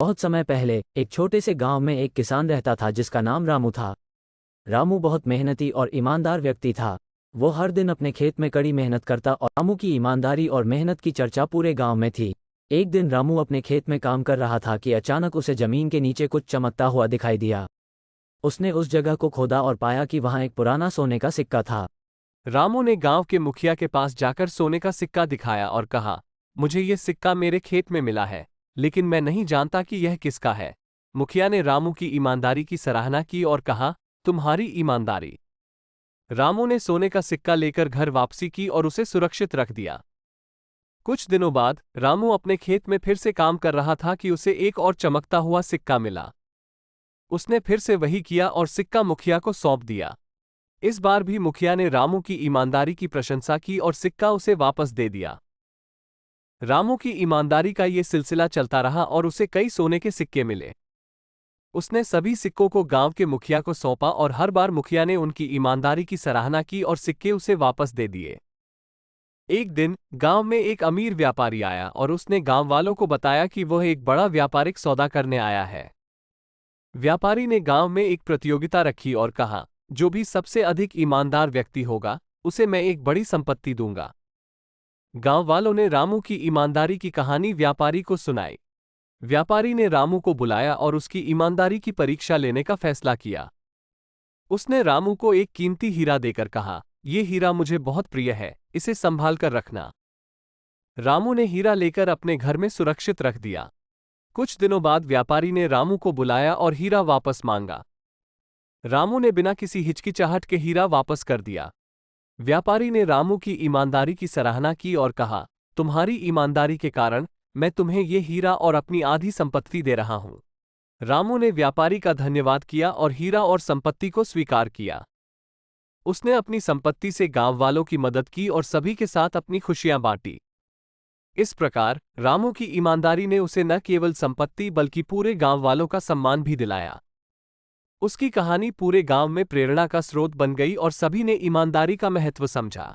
बहुत समय पहले एक छोटे से गांव में एक किसान रहता था जिसका नाम रामू था। रामू बहुत मेहनती और ईमानदार व्यक्ति था। वो हर दिन अपने खेत में कड़ी मेहनत करता और रामू की ईमानदारी और मेहनत की चर्चा पूरे गांव में थी। एक दिन रामू अपने खेत में काम कर रहा था कि अचानक उसे जमीन के नीचे कुछ चमकता हुआ दिखाई दिया। उसने उस जगह को खोदा और पाया कि वहां एक पुराना सोने का सिक्का था। रामू ने गांव के मुखिया के पास जाकर सोने का सिक्का दिखाया और कहा, मुझे ये सिक्का मेरे खेत में मिला है, लेकिन मैं नहीं जानता कि यह किसका है। मुखिया ने रामू की ईमानदारी की सराहना की और कहा, तुम्हारी ईमानदारी। रामू ने सोने का सिक्का लेकर घर वापसी की और उसे सुरक्षित रख दिया। कुछ दिनों बाद रामू अपने खेत में फिर से काम कर रहा था कि उसे एक और चमकता हुआ सिक्का मिला। उसने फिर से वही किया और सिक्का मुखिया को सौंप दिया। इस बार भी मुखिया ने रामू की ईमानदारी की प्रशंसा की और सिक्का उसे वापस दे दिया। रामू की ईमानदारी का ये सिलसिला चलता रहा और उसे कई सोने के सिक्के मिले। उसने सभी सिक्कों को गांव के मुखिया को सौंपा और हर बार मुखिया ने उनकी ईमानदारी की सराहना की और सिक्के उसे वापस दे दिए। एक दिन गांव में एक अमीर व्यापारी आया और उसने गांव वालों को बताया कि वह एक बड़ा व्यापारिक सौदा करने आया है। व्यापारी ने गांव में एक प्रतियोगिता रखी और कहा, जो भी सबसे अधिक ईमानदार व्यक्ति होगा उसे मैं एक बड़ी संपत्ति दूंगा। गांव वालों ने रामू की ईमानदारी की कहानी व्यापारी को सुनाई। व्यापारी ने रामू को बुलाया और उसकी ईमानदारी की परीक्षा लेने का फैसला किया। उसने रामू को एक कीमती हीरा देकर कहा, यह हीरा मुझे बहुत प्रिय है, इसे संभाल कर रखना। रामू ने हीरा लेकर अपने घर में सुरक्षित रख दिया। कुछ दिनों बाद व्यापारी ने रामू को बुलाया और हीरा वापस मांगा। रामू ने बिना किसी हिचकिचाहट के हीरा वापस कर दिया। व्यापारी ने रामू की ईमानदारी की सराहना की और कहा, तुम्हारी ईमानदारी के कारण मैं तुम्हें ये हीरा और अपनी आधी संपत्ति दे रहा हूं। रामू ने व्यापारी का धन्यवाद किया और हीरा और संपत्ति को स्वीकार किया। उसने अपनी संपत्ति से गांव वालों की मदद की और सभी के साथ अपनी खुशियां बांटी। इस प्रकार रामू की ईमानदारी ने उसे न केवल संपत्ति बल्कि पूरे गांव वालों का सम्मान भी दिलाया। उसकी कहानी पूरे गांव में प्रेरणा का स्रोत बन गई और सभी ने ईमानदारी का महत्व समझा।